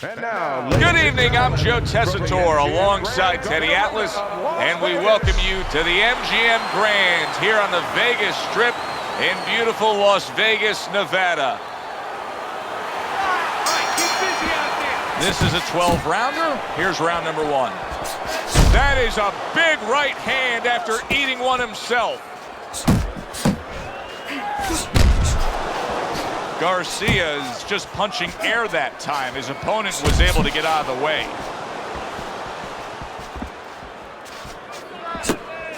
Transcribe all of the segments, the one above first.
And now, good evening, I'm Joe Tessitore alongside Teddy Atlas, and we welcome you to the MGM Grand here on the Vegas Strip in beautiful Las Vegas, Nevada. This is a 12-rounder. Here's round number one. That is a big right hand after eating one himself. Garcia is just punching air that time. His opponent was able to get out of the way.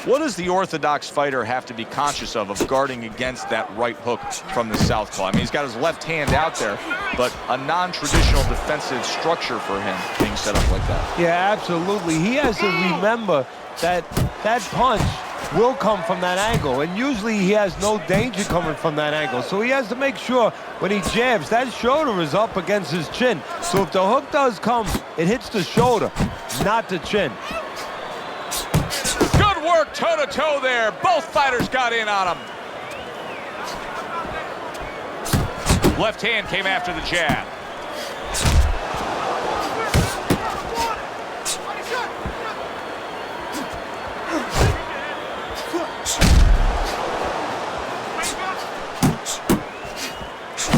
What does the orthodox fighter have to be conscious of guarding against that right hook from the southpaw? I mean, he's got his left hand out there, but a non-traditional defensive structure for him being set up like that. Yeah, absolutely. He has to remember that that punch will come from that angle, and usually he has no danger coming from that angle. So he has to make sure when he jabs, that shoulder is up against his chin. So if the hook does come, it hits the shoulder, not the chin. Good work toe-to-toe there. Both fighters got in on him. Left hand came after the jab.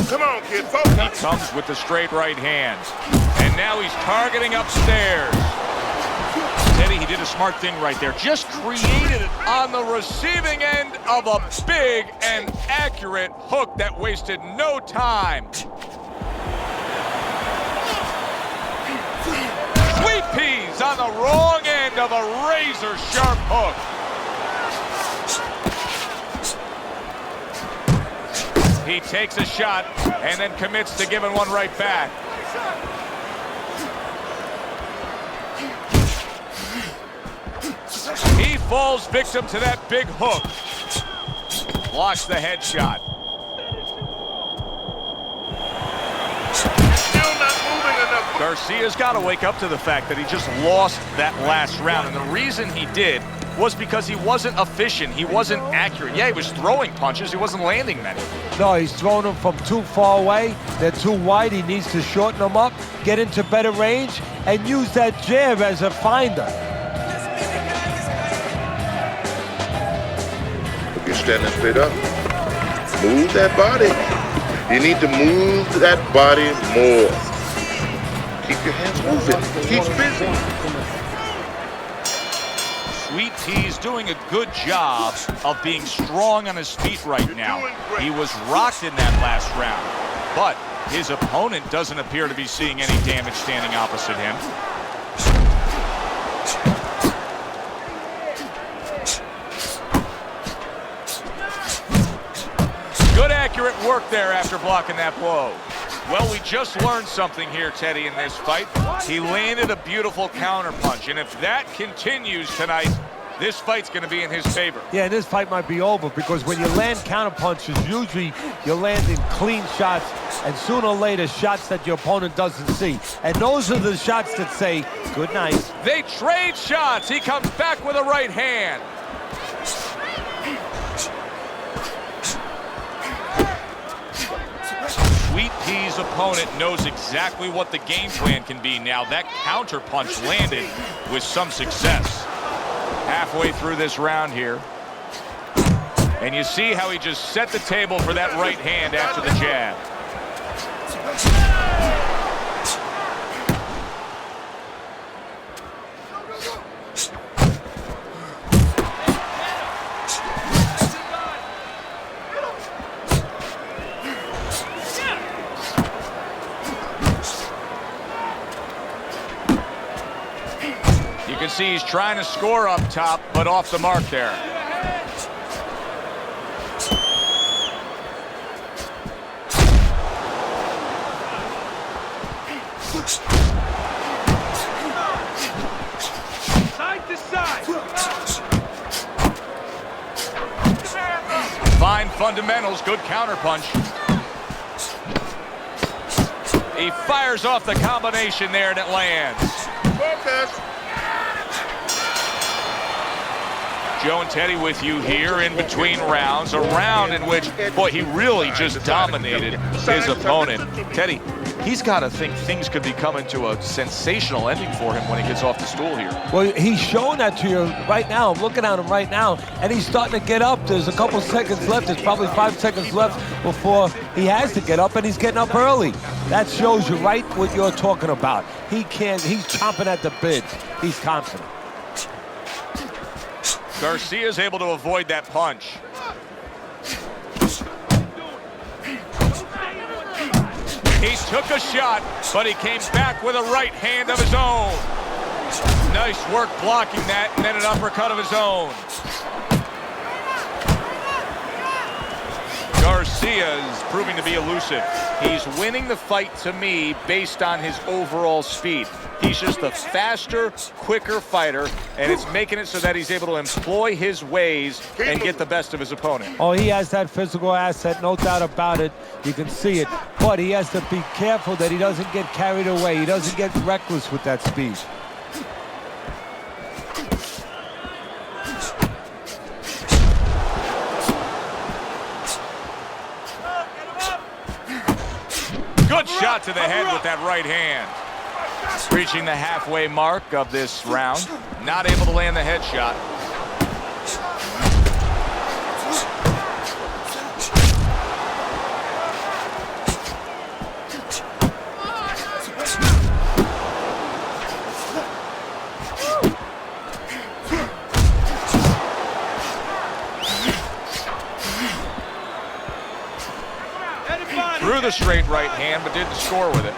come on, kid, focus. He comes with the straight right hand. And now he's targeting upstairs. Teddy, he did a smart thing right there. Just created it on the receiving end of a big and accurate hook that wasted no time. Sweet peas on the wrong end of a razor-sharp hook. He takes a shot and then commits to giving one right back. He falls victim to that big hook. Blocks the headshot. Still not moving enough. Garcia's got to wake up to the fact that he just lost that last round. And the reason he did was because he wasn't efficient. He wasn't accurate. Yeah, he was throwing punches. He wasn't landing many. No, he's throwing them from too far away. They're too wide. He needs to shorten them up, get into better range, and use that jab as a finder. You're standing straight up. Move that body. You need to move that body more. Keep your hands moving. Keep busy. Sweet Pea's doing a good job of being strong on his feet right now. He was rocked in that last round, but his opponent doesn't appear to be seeing any damage standing opposite him. Good accurate work there after blocking that blow. Well, we just learned something here, Teddy, in this fight. He landed a beautiful counterpunch, and if that continues tonight, this fight's going to be in his favor. Yeah, this fight might be over because when you land counterpunches, usually you're landing clean shots, and sooner or later, shots that your opponent doesn't see. And those are the shots that say, good night. They trade shots. He comes back with a right hand. Sweet Pea's opponent knows exactly what the game plan can be now. That counter punch landed with some success. Halfway through this round here. And you see how he just set the table for that right hand after the jab. You can see he's trying to score up top, but off the mark there. Side to side. Fine fundamentals, good counterpunch. He fires off the combination there and it lands. Focus. Joe and Teddy with you here in between rounds. A round in which, boy, he really just dominated his opponent. Teddy, he's got to think things could be coming to a sensational ending for him when he gets off the stool here. Well, he's showing that to you right now. I'm looking at him right now, and he's starting to get up. There's a couple seconds left. There's probably 5 seconds left before he has to get up, and he's getting up early. That shows you right what you're talking about. He's chomping at the bit. He's confident. Garcia's able to avoid that punch. He took a shot, but he came back with a right hand of his own. Nice work blocking that, and then an uppercut of his own. Garcia is proving to be elusive. He's winning the fight to me based on his overall speed. He's just a faster, quicker fighter, and it's making it so that he's able to employ his ways and get the best of his opponent. Oh, he has that physical asset, no doubt about it. You can see it. But he has to be careful that he doesn't get carried away. He doesn't get reckless with that speed. Good shot to the head with that right hand. Reaching the halfway mark of this round. Not able to land the headshot. Threw the straight right hand, but didn't score with it.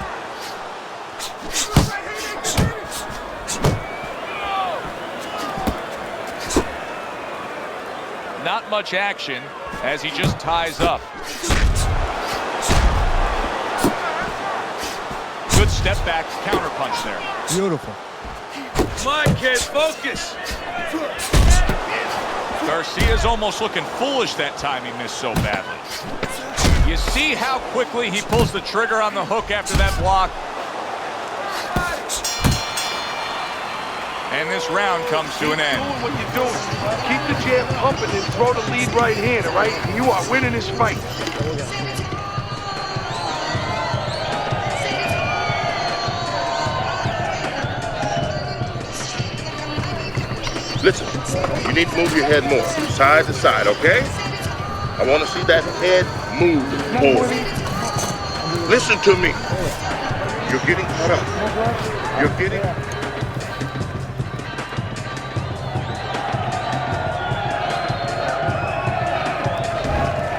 Not much action as he just ties up. Good step back counter punch there. Beautiful. Come on, kid, focus. Garcia's almost looking foolish that time he missed so badly. You see how quickly he pulls the trigger on the hook after that block. And this round comes to an end. Doing what you're doing. Keep the jab pumping and throw the lead right hand, all right? You are winning this fight. Listen, you need to move your head more, side to side, okay? I want to see that head move more. Listen to me. You're getting caught up. You're getting...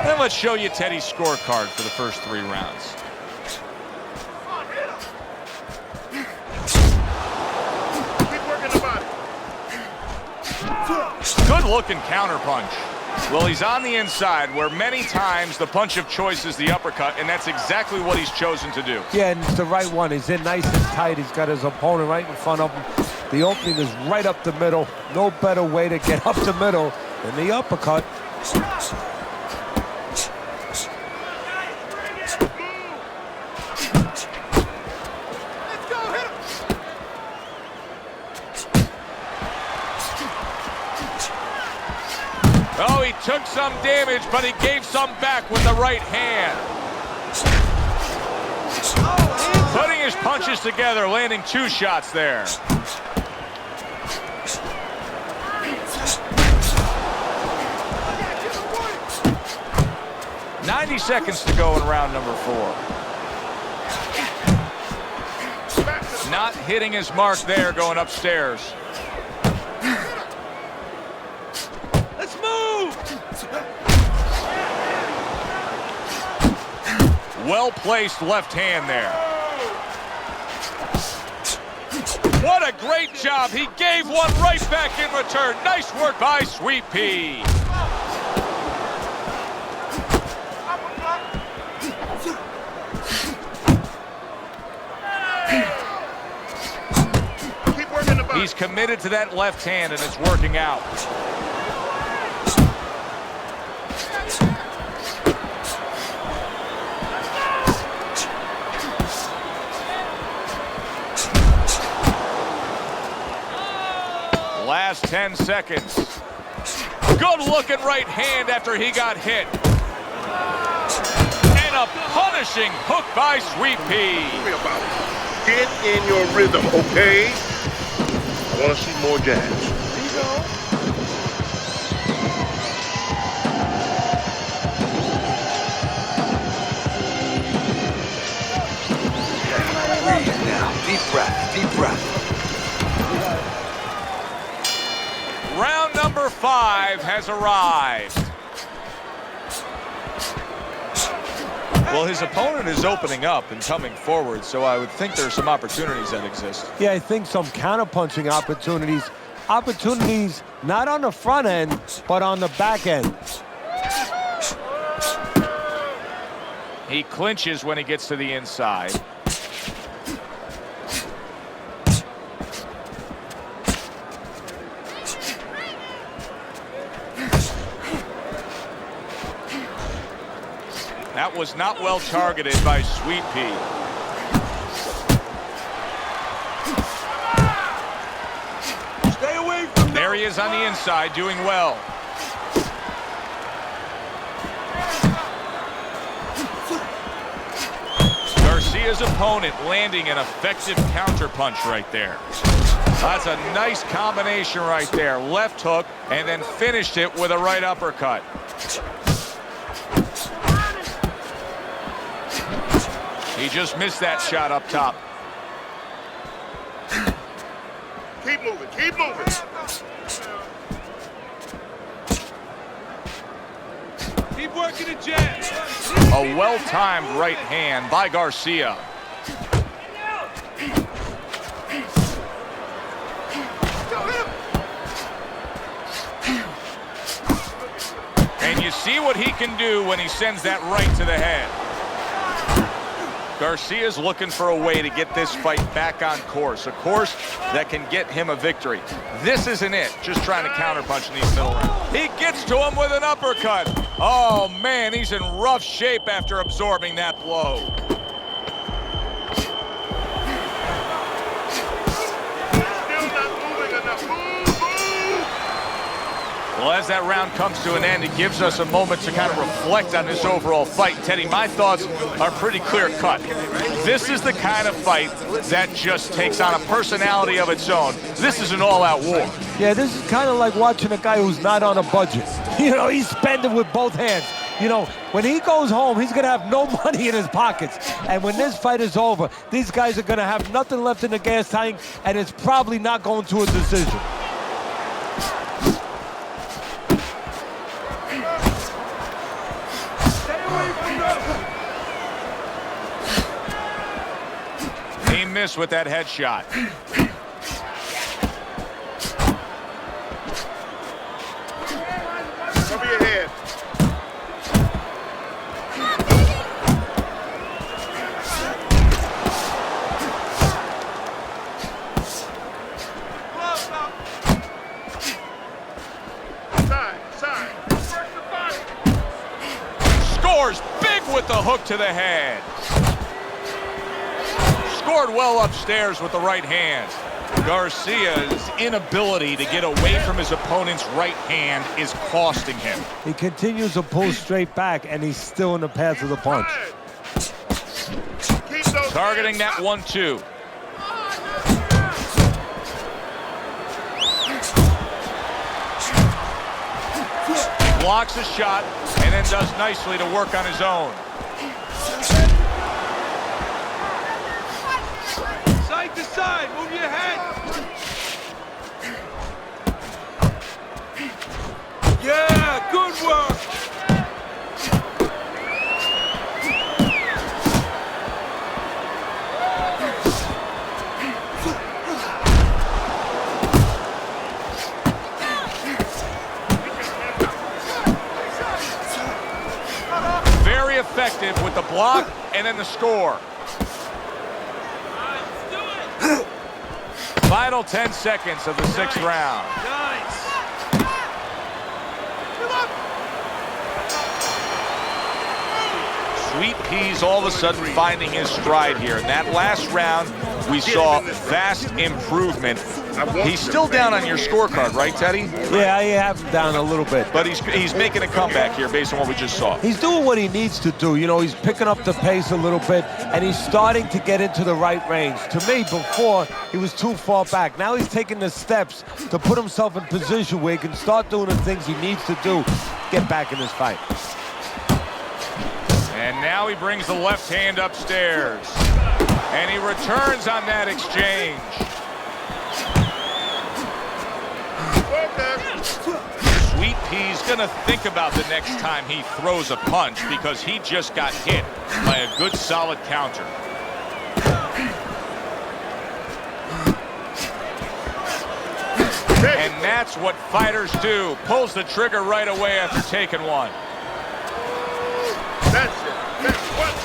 Then let's show you Teddy's scorecard for the first 3 rounds. Good looking counter punch. Well, he's on the inside where many times the punch of choice is the uppercut, and that's exactly what he's chosen to do. Yeah, and it's the right one. He's in nice and tight. He's got his opponent right in front of him. The opening is right up the middle. No better way to get up the middle than the uppercut. Oh, he took some damage, but he gave some back with the right hand. Putting his punches together, landing 2 shots there. "90 seconds to go in round number 4. Not hitting his mark there, going upstairs. Let's move! Well-placed left hand there. What a great job. He gave one right back in return. Nice work by Sweet Pea. He's committed to that left hand, and it's working out. Last 10 seconds. Good-looking right hand after he got hit. And a punishing hook by Sweet Pea. Get in your rhythm, okay? I want to see more jabs. Breathe now. Deep breath. Deep breath. Round number 5 has arrived. Well, his opponent is opening up and coming forward, so I would think there's some opportunities that exist. Yeah, I think some counter-punching opportunities. Opportunities not on the front end, but on the back end. He clinches when he gets to the inside. That was not well targeted by Sweet Pea. Stay away from There he is on the inside, doing well. Garcia's opponent landing an effective counterpunch right there. That's a nice combination right there. Left hook, and then finished it with a right uppercut. He just missed that shot up top. Keep moving, keep moving. Keep working the jab. A well-timed right hand by Garcia. And you see what he can do when he sends that right to the head. Garcia's looking for a way to get this fight back on course, a course that can get him a victory. This isn't it, just trying to counterpunch in these middle rounds. He gets to him with an uppercut. Oh, man, he's in rough shape after absorbing that blow. Still not moving enough. Move, move. Well, as that round comes to an end, it gives us a moment to kind of reflect on this overall fight. Teddy, my thoughts are pretty clear-cut. This is the kind of fight that just takes on a personality of its own. This is an all-out war. Yeah, this is kind of like watching a guy who's not on a budget. You know, he's spending with both hands. You know, when he goes home, he's going to have no money in his pockets. And when this fight is over, these guys are going to have nothing left in the gas tank, and it's probably not going to a decision. He missed with that headshot. Cover your head. Side. Scores big with the hook to the head. Scored well upstairs with the right hand. Garcia's inability to get away from his opponent's right hand is costing him. He continues to pull straight back, and he's still in the path of the punch. Targeting that 1-2. Blocks a shot and then does nicely to work on his own. Side to side, move your head. Yeah, good work. Very effective with the block and then the score. Final 10 seconds of the sixth round. Nice. Sweet Pea's all of a sudden finding his stride here. In that last round, we saw vast improvement. He's still down on your scorecard, right, Teddy? Yeah, I have him down a little bit. But he's making a comeback here based on what we just saw. He's doing what he needs to do. You know, he's picking up the pace a little bit, and he's starting to get into the right range. To me, before, he was too far back. Now he's taking the steps to put himself in position where he can start doing the things he needs to do, get back in this fight. And now he brings the left hand upstairs. And he returns on that exchange. Sweet Pea's gonna think about the next time he throws a punch because he just got hit by a good solid counter. And that's what fighters do. Pulls the trigger right away after taking one. That's it. That's what.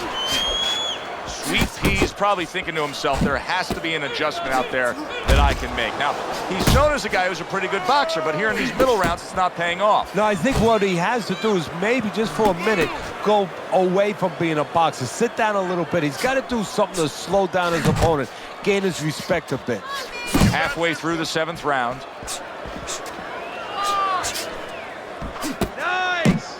Sweet Pea's probably thinking to himself, there has to be an adjustment out there that I can make. Now, he's known as a guy who's a pretty good boxer, but here in these middle rounds, it's not paying off. No, I think what he has to do is maybe just for a minute go away from being a boxer. Sit down a little bit. He's got to do something to slow down his opponent, gain his respect a bit. Halfway through the 7th round. Nice!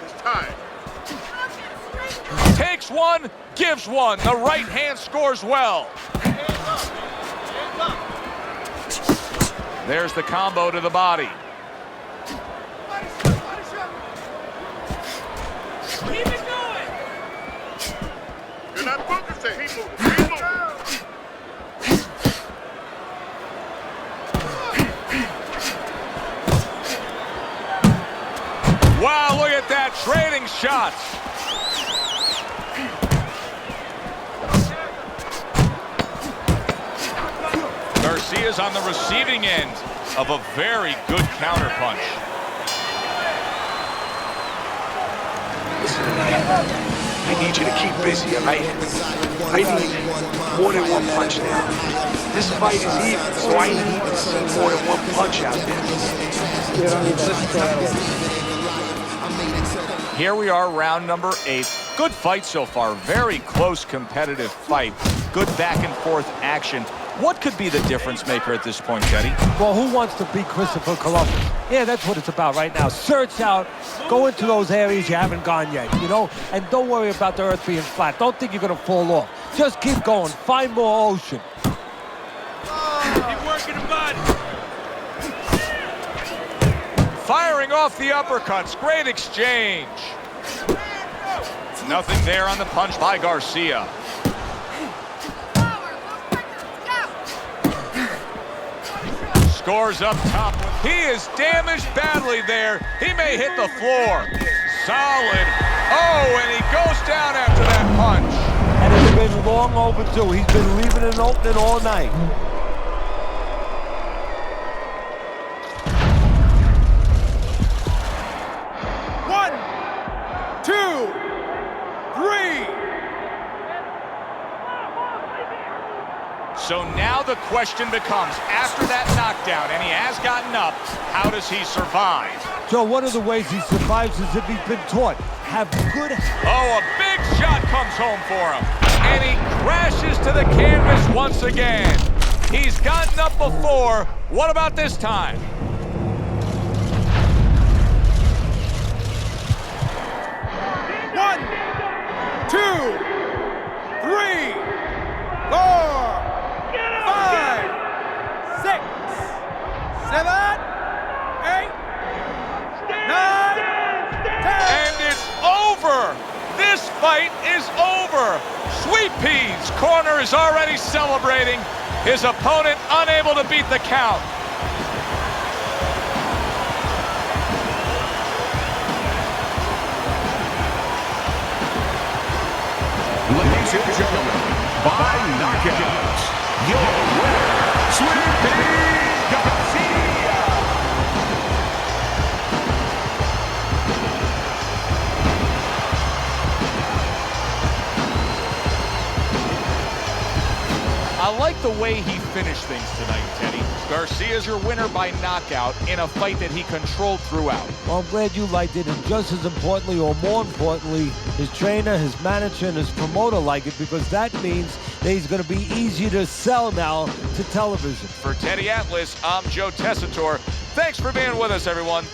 It's time. Takes one, gives one. The right hand scores well. There's the combo to the body. Keep it going. You're not focusing. Keep moving. Keep moving. Wow, look at that, trading shots. Garcia's on the receiving end of a very good counterpunch. Listen tonight. I need you to keep busy, all right? I need more than one punch now. This fight is even, so I need to see more than one punch out there. Here we are, round number 8. Good fight so far. Very close, competitive fight. Good back and forth action. What could be the difference maker at this point, Teddy? Well, who wants to beat Christopher Columbus? Yeah, that's what it's about right now. Search out, go into those areas you haven't gone yet, you know? And don't worry about the earth being flat. Don't think you're going to fall off. Just keep going. Find more ocean. Keep working the body. Firing off the uppercuts. Great exchange. Nothing there on the punch by Garcia. Scores up top. He is damaged badly there. He may hit the floor. Solid. Oh, and he goes down after that punch. And it's been long overdue. He's been leaving an opening all night. One, two, three. So now the question becomes, after that knockdown, and he has gotten up, how does he survive? Joe, one of the ways he survives is if he's been taught. Have good... Oh, a big shot comes home for him. And he crashes to the canvas once again. He's gotten up before. What about this time? One, two, three, four, 5, 6, 7, 8, 9, 10. And it's over. This fight is over. Sweet Pea's corner is already celebrating. His opponent unable to beat the count. Ladies and gentlemen, by knockout, your winner, Sweet Pea Garcia. I like the way he finished things tonight, Teddy. Garcia's your winner by knockout in a fight that he controlled throughout. Well, I'm glad you liked it, and just as importantly, or more importantly, his trainer, his manager, and his promoter like it, because that means that he's going to be easier to sell now to television. For Teddy Atlas, I'm Joe Tessitore. Thanks for being with us, everyone.